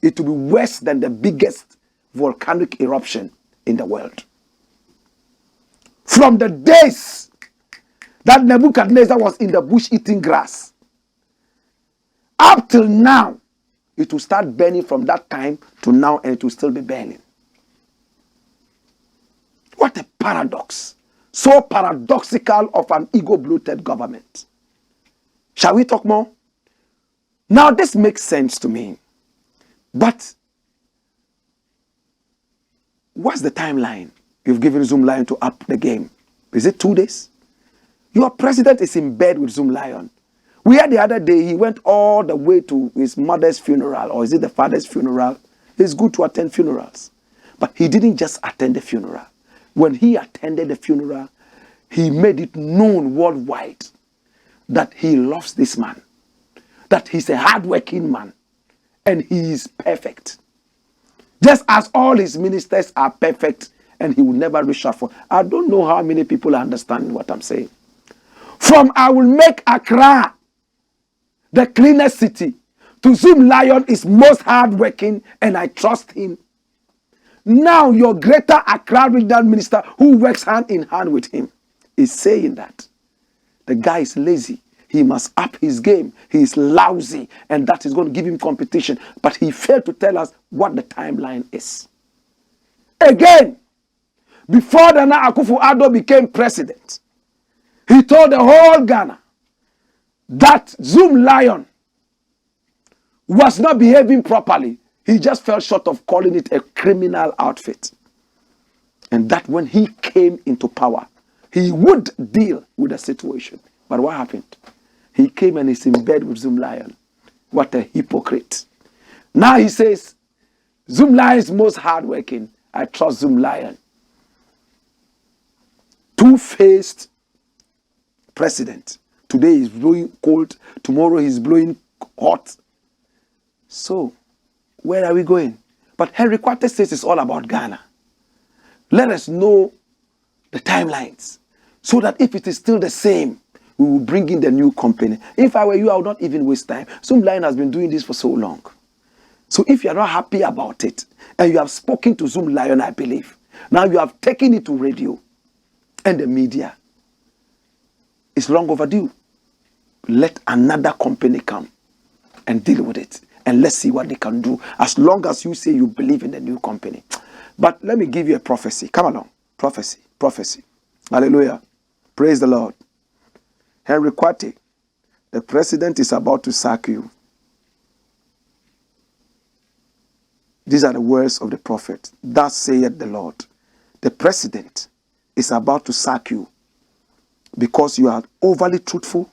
Speaker 1: it will be worse than the biggest volcanic eruption in the world. From the days that Nebuchadnezzar was in the bush eating grass, up till now, it will start burning from that time to now, and it will still be burning. What a paradox. So paradoxical of an ego-bloated government. Shall we talk more? Now, this makes sense to me. But what's the timeline you've given Zoomlion to up the game? Is it 2 days? Your president is in bed with Zoomlion. We had the other day, he went all the way to his mother's funeral, or is it the father's funeral? It's good to attend funerals. But he didn't just attend the funeral. When he attended the funeral, he made it known worldwide that he loves this man, that he's a hardworking man, and he is perfect. Just as all his ministers are perfect, and he will never reshuffle. I don't know how many people understand what I'm saying. From I will make Accra the cleanest city, to Zoomlion is most hardworking, and I trust him. Now your Greater Accra regional minister, who works hand in hand with him, is saying that the guy is lazy. He must up his game. He is lousy, and that is going to give him competition. But he failed to tell us what the timeline is. Again, before Nana Akufo-Addo became president, he told the whole Ghana that Zoomlion was not behaving properly. He just fell short of calling it a criminal outfit. And that when he came into power, he would deal with the situation. But what happened? He came and is in bed with Zoomlion. What a hypocrite. Now he says, Zoomlion is most hardworking. I trust Zoomlion. Two-faced president. Today he's blowing cold. Tomorrow he's blowing hot. So, where are we going? But Henry Kwate says it's all about Ghana. Let us know the timelines, so that if it is still the same, we will bring in the new company. If I were you, I would not even waste time. Zoomlion has been doing this for so long. So if you are not happy about it, and you have spoken to Zoomlion, I believe, now you have taken it to radio and the media, it's long overdue. Let another company come and deal with it. And let's see what they can do, as long as you say you believe in the new company. But let me give you a prophecy. Come along. Prophecy. Prophecy. Hallelujah. Praise the Lord. Henry Kwate, the president is about to sack you. These are the words of the prophet. Thus saith the Lord. The president is about to sack you. because you are overly truthful,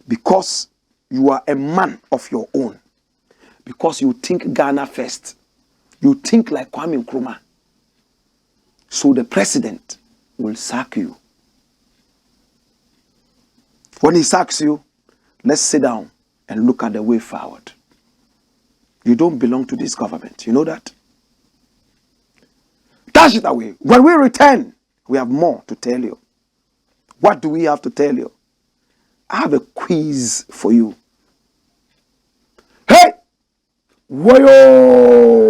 Speaker 1: because you are a man of your own, because you think Ghana first, you think like Kwame Nkrumah. So the president will sack you. When he sacks you, let's sit down and look at the way forward. You don't belong to this government. You know that? Dash it away. When we return, we have more to tell you. What do we have to tell you? I have a quiz for you. Hey! Wayo!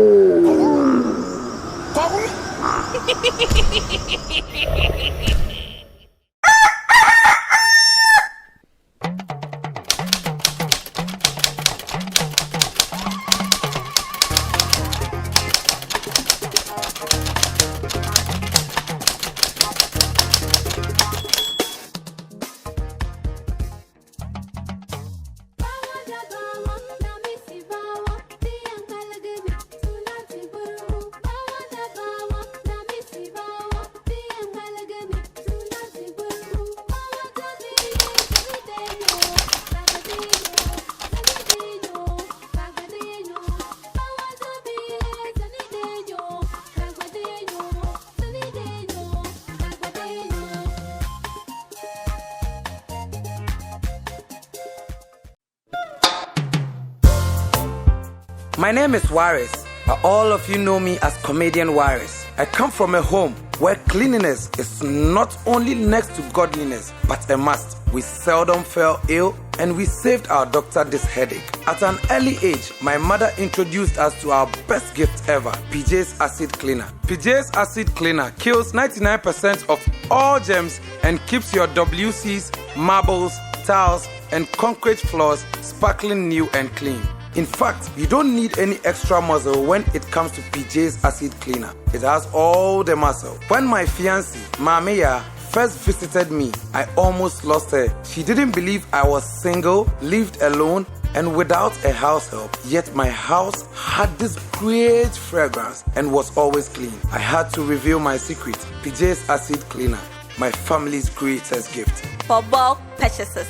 Speaker 2: My name is Waris, but all of you know me as Comedian Waris. I come from a home where cleanliness is not only next to godliness, but a must. We seldom fell ill, and we saved our doctor this headache. At an early age, my mother introduced us to our best gift ever, PJ's Acid Cleaner. PJ's Acid Cleaner kills 99% of all germs and keeps your WCs, marbles, tiles, and concrete floors sparkling new and clean. In fact, you don't need any extra muscle when it comes to PJ's Acid Cleaner. It has all the muscle. When my fiancée, Mamiya, first visited me, I almost lost her. She didn't believe I was single, lived alone, and without a house help. Yet my house had this great fragrance and was always clean. I had to reveal my secret, PJ's Acid Cleaner, my family's greatest gift.
Speaker 3: For bulk purchases,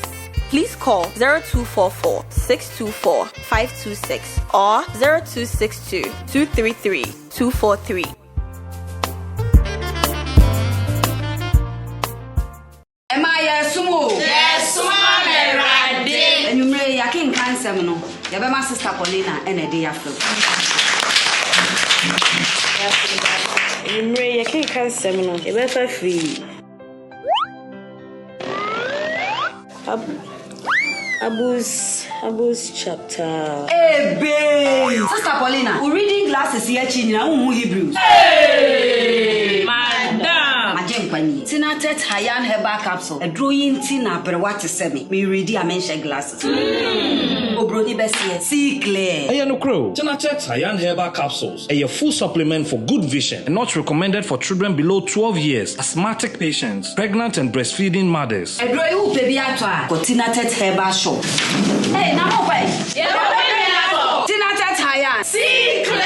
Speaker 3: please call 0244 624 526 or 0262 233 243.
Speaker 4: Yes, and you may a king cancer, no. You have my sister Paulina and a day after.
Speaker 5: You may a king cancer, no. You better free. Abus chapter.
Speaker 4: Hey, babe! Sister Paulina, we're reading glasses here, China, Hebrews.
Speaker 5: Hey, madam!
Speaker 4: Tina Tet Hayan Herbal Capsule, a drawing Tina, but what to say me ready, I mention glasses. Obroni Bessie, see clear.
Speaker 6: Hey, no crow. Tina Tet Hayan Herbal Capsules, a full supplement for good vision and not recommended for children below 12 years, asthmatic patients, pregnant and breastfeeding mothers.
Speaker 4: A drawing baby atwa, got Tina Tet Herbal Shop. Hey, now wait. Tina Tet Hayan, see clear.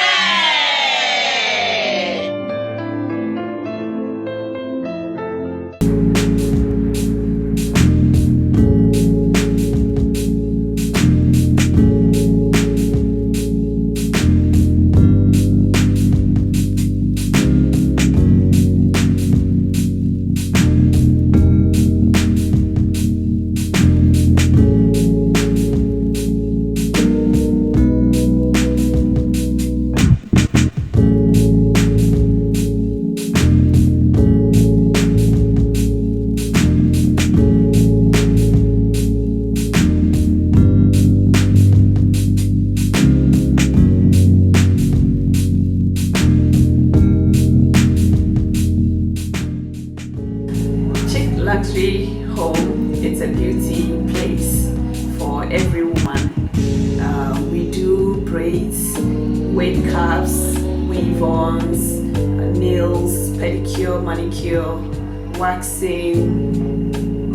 Speaker 7: Luxury home, it's a beauty place for every woman. We do braids, wave caps, weave-ons, nails, pedicure, manicure, waxing,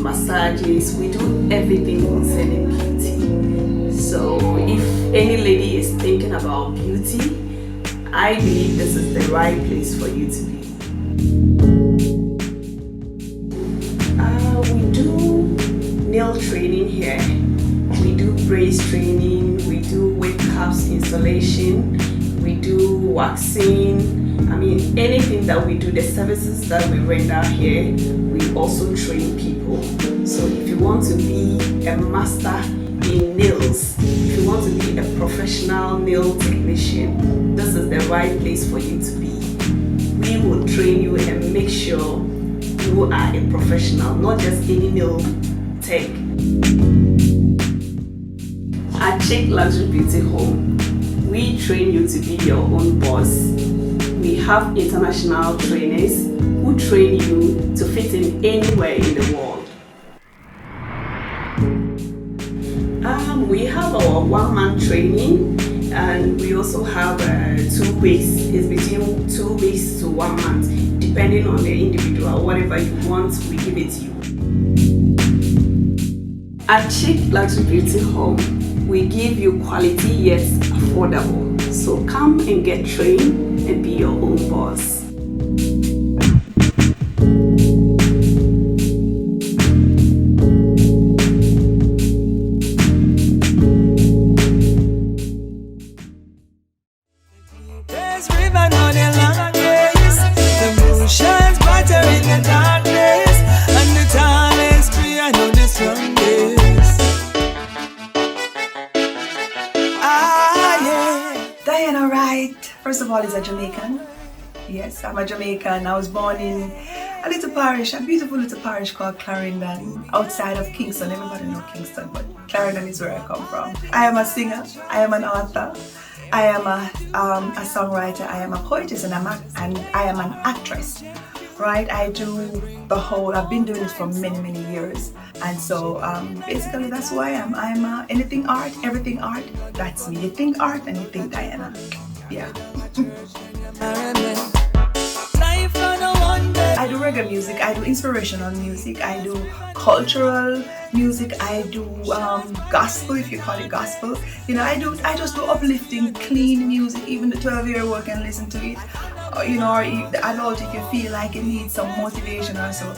Speaker 7: massages. We do everything concerning beauty. So if any lady is thinking about beauty, I believe this is the right place for you to be. training here. We do braids training, we do wig caps installation, we do waxing. I mean, anything that we do, the services that we render here, we also train people. So if you want to be a master in nails, if you want to be a professional nail technician, this is the right place for you to be. We will train you and make sure you are a professional, not just any nail tech. At Chic Luxury Beauty Home, we train you to be your own boss. We have international trainers who train you to fit in anywhere in the world. We have our one-man training, and we also have 2 weeks. It's between 2 weeks to 1 month, depending on the individual. Whatever you want, we give it to you. At Chic Luxury Beauty Home, we give you quality yet affordable. So come and get trained and be your own boss.
Speaker 8: First of all, is a Jamaican. Yes, I'm a Jamaican. I was born in a little parish, a beautiful little parish called Clarendon, outside of Kingston. Everybody knows Kingston, but Clarendon is where I come from. I am a singer, I am an author, I am a songwriter, I am a poetess, and I am an actress. Right? I do the whole, I've been doing it for many, many years. And so basically that's who I am. I'm anything art, everything art, that's me. You think art and you think Diana. Yeah. I do reggae music, I do inspirational music, I do cultural music, I do gospel, if you call it gospel. You know, I just do uplifting, clean music. Even the 12-year-old can listen to it. You know, or the adult, if you feel like you need some motivation or so.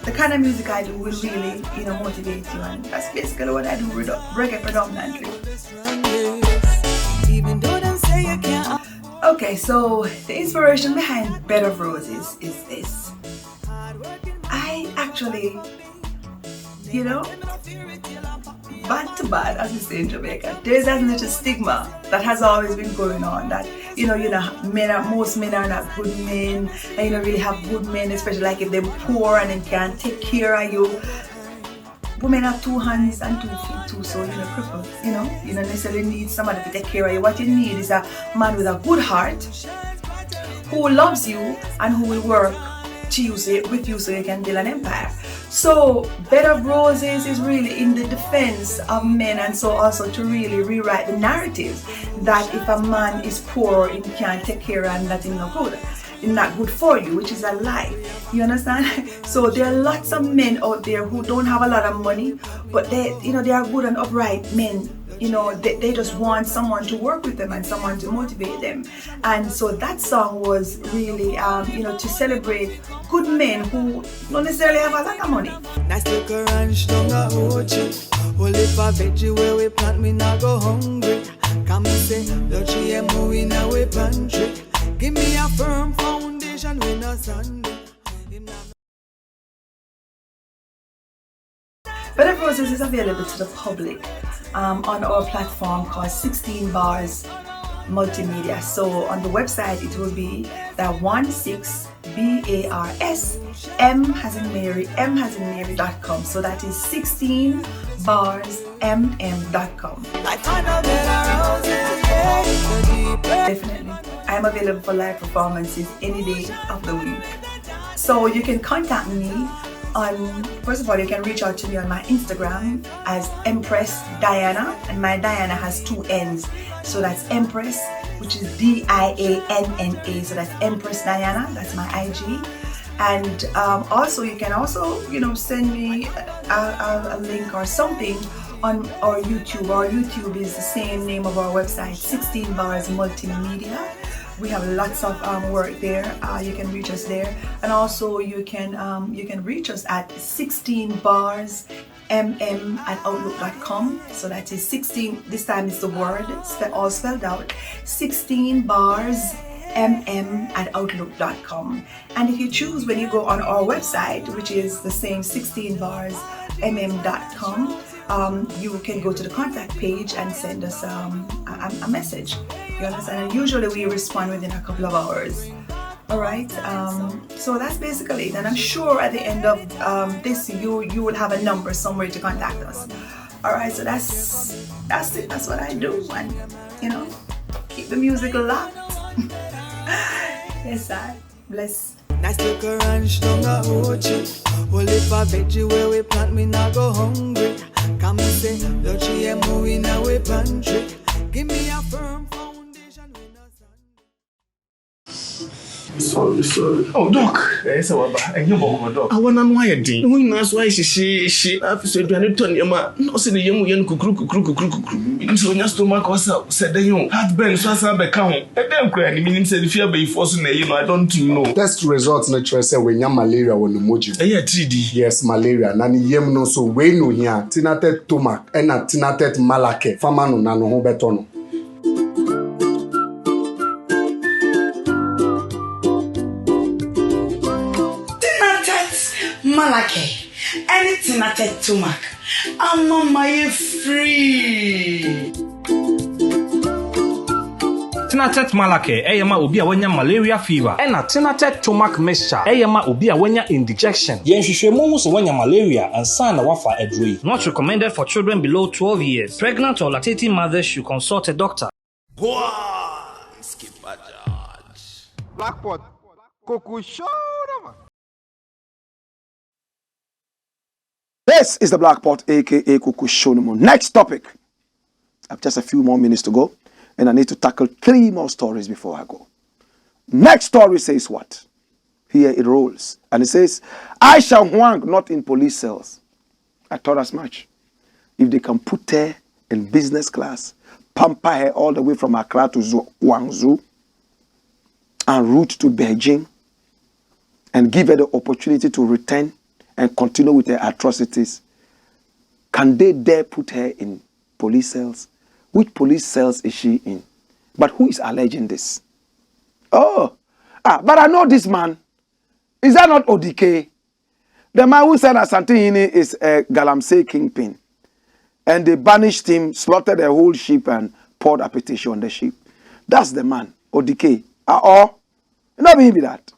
Speaker 8: The kind of music I do will really, you know, motivate you, and that's basically what I do, reggae predominantly. Okay, so the inspiration behind Bed of Roses is this. I actually, you know, bad to bad, as we say in Jamaica, there's that little stigma that has always been going on that, you know, most men are not good men, and you don't really have good men, especially like if they're poor and they can't take care of you. Women have 2 hands and 2 feet too, so you're crippled, you know. You don't necessarily need somebody to take care of you. What you need is a man with a good heart who loves you and who will work with you so you can build an empire. So Bed of Roses is really in the defense of men, and so also to really rewrite the narrative that if a man is poor, he can't take care of and that is no good. It's not good for you, which is a lie. You understand? So there are lots of men out there who don't have a lot of money, but they are good and upright men. You know, they just want someone to work with them and someone to motivate them. And so that song was really, you know, to celebrate good men who don't necessarily have a lot of money.
Speaker 9: Nice little ranch down a Ochi. Only for veggie where we plant, me not go hungry. Come and say, the GMO in our pantry. Give me a firm foundation when a Sunday.
Speaker 8: Bed of Roses is available to the public on our platform called 16 Bars Multimedia. So on the website it will be the 16BARS M-as-in-Mary.com. So that is 16barsmm.com. Definitely. I am available for live performances any day of the week. So you can contact me on, first of all, you can reach out to me on my Instagram as Empress Diana, and my Diana has 2 N's. So that's Empress, which is DIANNA. So that's Empress Diana, that's my IG. And also you can also, you know, send me a link or something on our YouTube. Our YouTube is the same name of our website, 16 Bars Multimedia. We have lots of work there. You can reach us there, and also you can reach us at 16 Bars outlook.com. So that is 16, this time is the word, all spelled out, 16 bars outlook.com. And if you choose, when you go on our website, which is the same 16 bars you can go to the contact page and send us a message. You understand? And usually we respond within a couple of hours. All right, so that's basically it, and I'm sure at the end of this you will have a number somewhere to contact us. All right, so that's it. That's what I do, and keep the music locked. Yes, I bless.
Speaker 9: Nice little ranch down a Ochi. Only for veggie where we plant, me not go hungry. Come and say, Luchi and Mo in our pantry. Give me a firm foundation.
Speaker 10: Sorry. Oh, Doc. Yes, and you walk, Doc. I want to know why you did. We know why she. I've said, you need to know. No, say the young kukru. So your stomach was up. Said the young. Had been so some become. And then crying. Meaning said if you be forcing I don't know.
Speaker 11: Test results naturally say when you malaria when the moji.
Speaker 10: Yeah, 3D.
Speaker 11: Yes, malaria. Nani yem no so we no here. Tinatet tomac and a tinatet malake. Fama no nano ho betono.
Speaker 4: Malake, anything at a tumac. I'm on my free.
Speaker 6: Tinatet malake, eyama obi a wanya malaria fever. Ena tinatet tomac mixture, eyama obi a wanya indigestion. Yen hwehwemu hu se wanya malaria and sana wafa edroi. Not recommended for children below 12 years. Pregnant or lactating mothers should consult a doctor.
Speaker 12: Go on, Skipper George.
Speaker 13: Blackpot, Coco Showdown.
Speaker 1: This is the Blakk Pot, aka Kuku Shonomo. Next topic. I have just a few more minutes to go, and I need to tackle 3 more stories before I go. Next story says what? Here it rolls. And it says, Aisha Huang not in police cells. I thought as much. If they can put her in business class, pamper her all the way from Accra to Guangzhou, and route to Beijing, and give her the opportunity to return and continue with her atrocities, can they dare put her in police cells? Which police cells is she in? But who is alleging this? But I know this man. Is that not ODK? The man who said Asantehene is a Galamsey kingpin. And they banished him, slaughtered a whole sheep and poured a petition on the sheep. That's the man, ODK. Not be that.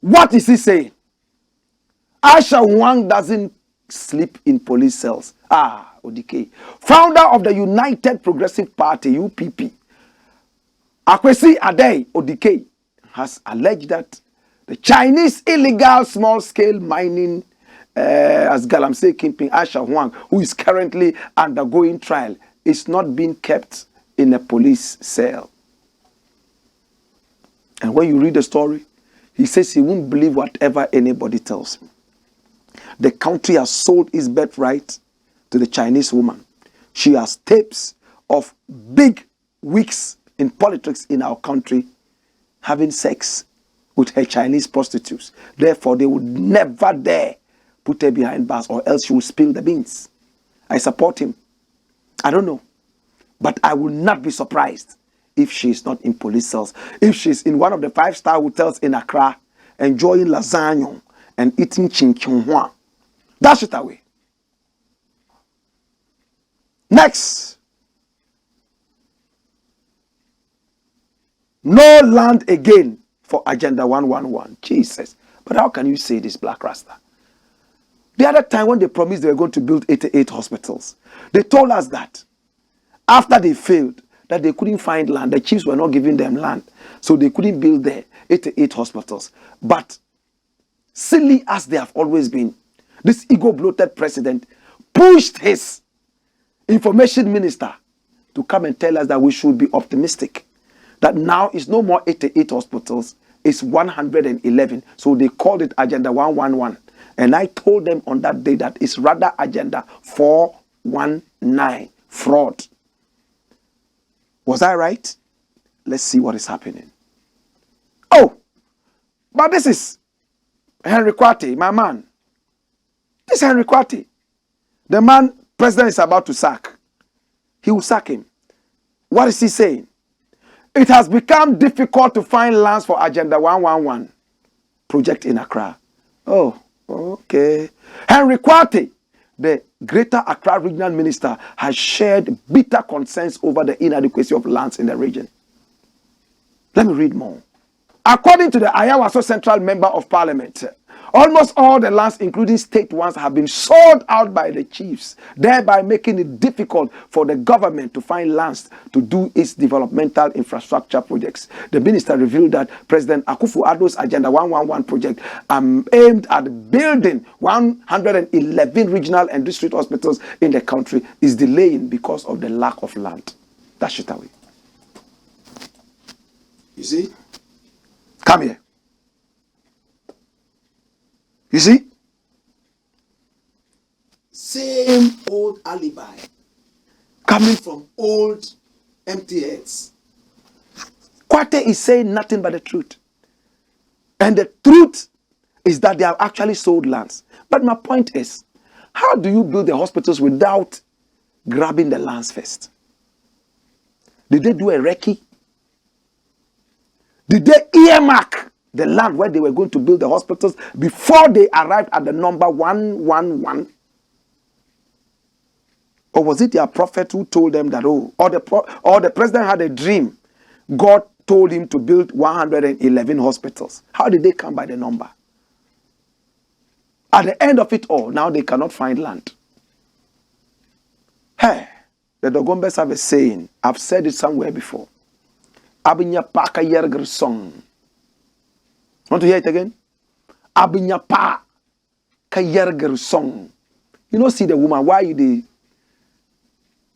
Speaker 1: What is he saying? Aisha Huang doesn't sleep in police cells. ODK. Founder of the United Progressive Party, UPP, Akwesi Adey, ODK, has alleged that the Chinese illegal small-scale mining as Galamsey kingpin Aisha Huang, who is currently undergoing trial, is not being kept in a police cell. And when you read the story, he says he won't believe whatever anybody tells him. The country has sold its birthright to the Chinese woman. She has tapes of big wigs in politics in our country having sex with her Chinese prostitutes. Therefore, they would never dare put her behind bars or else she will spill the beans. I support him. I don't know. But I will not be surprised if she is not in police cells. If she's in one of the 5-star hotels in Accra, enjoying lasagna and eating chinchonhua. Dash it away. Next. No land again for Agenda 111. Jesus. But how can you say this, Black Rasta? The other time when they promised they were going to build 88 hospitals, they told us that after they failed, that they couldn't find land. The chiefs were not giving them land. So they couldn't build their 88 hospitals. But silly as they have always been, this ego-bloated president pushed his information minister to come and tell us that we should be optimistic. That now it's no more 88 hospitals, it's 111. So they called it Agenda 111. And I told them on that day that it's rather Agenda 419, fraud. Was I right? Let's see what is happening. Oh, but this is Henry Kwate, my man. This Henry Kwate, the man president is about to sack. He will sack him. What is he saying? It has become difficult to find lands for Agenda 111 project in Accra. Oh, okay. Henry Kwate, the Greater Accra Regional Minister, has shared bitter concerns over the inadequacy of lands in the region. Let me read more. According to the Ayawaso Central Member of Parliament, almost all the lands, including state ones, have been sold out by the chiefs, thereby making it difficult for the government to find lands to do its developmental infrastructure projects. The minister revealed that President Akufo-Addo's Agenda 111 project aimed at building 111 regional and district hospitals in the country is delaying because of the lack of land. Dash it away. You see? Come here. You see? Same old alibi coming from old empty heads. Kwate is saying nothing but the truth. And the truth is that they have actually sold lands. But my point is, how do you build the hospitals without grabbing the lands first? Did they do a recce? Did they earmark the land where they were going to build the hospitals before they arrived at the number 111? Or was it their prophet who told them that, or the president had a dream? God told him to build 111 hospitals. How did they come by the number? At the end of it all, now they cannot find land. Hey, the Dogombes have a saying. I've said it somewhere before. Abinya pa ka yerger song. Want to hear it again? Abinya pa ka yerger song. You know, see the woman, why you dey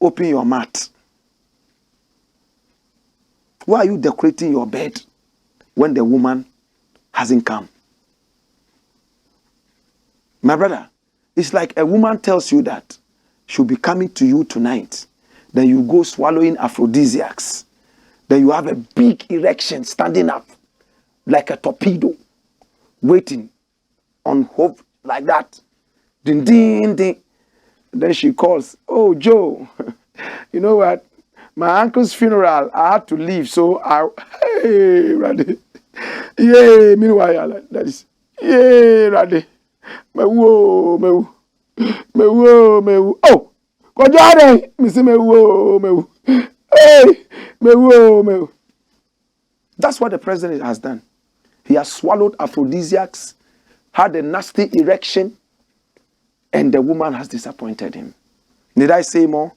Speaker 1: open your mat? Why are you decorating your bed when the woman hasn't come? My brother, it's like a woman tells you that she'll be coming to you tonight. Then you go swallowing aphrodisiacs. Then you have a big erection standing up like a torpedo, waiting on hope like that. Ding, ding, ding. Then she calls, oh, Joe, you know what? My uncle's funeral, I had to leave, so hey, Raddy. Yeah, meanwhile, that is, yeah, Raddy. Me wo. Oh, Kojade, me see me wo. Hey, me wo. That's what the president has done. He has swallowed aphrodisiacs, had a nasty erection, and the woman has disappointed him. Did I say more?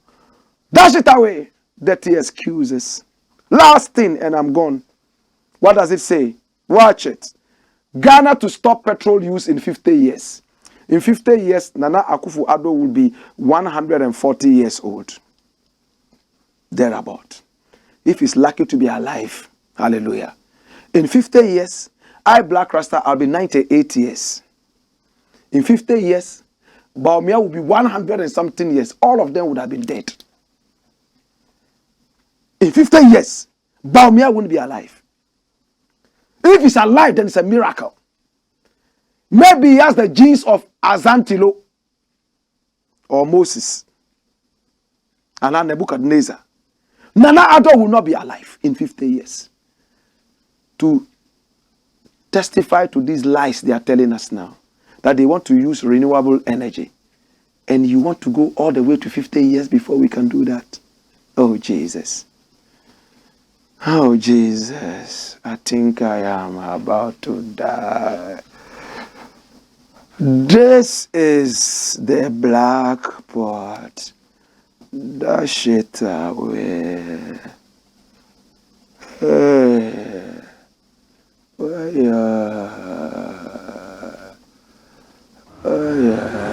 Speaker 1: Dash it away. Dirty excuses. Last thing, and I'm gone. What does it say? Watch it. Ghana to stop petrol use in 50 years. In 50 years, Nana Akufo-Addo will be 140 years old. Thereabout. If he's lucky to be alive. Hallelujah. In 50 years, I, Blakk Rasta, I'll be 98 years. In 50 years, Baumia will be 100 and something years. All of them would have been dead. In 50 years, Baumia wouldn't be alive. If he's alive, then it's a miracle. Maybe he has the genes of Azantilo or Moses and Nebuchadnezzar. Nana Addo will not be alive in 50 years to testify to these lies they are telling us now, that they want to use renewable energy. And you want to go all the way to 50 years before we can do that? Oh, Jesus. Oh, Jesus. I think I am about to die. This is the black pot. Dash it away. Hey. Oh, yeah. Oh, yeah.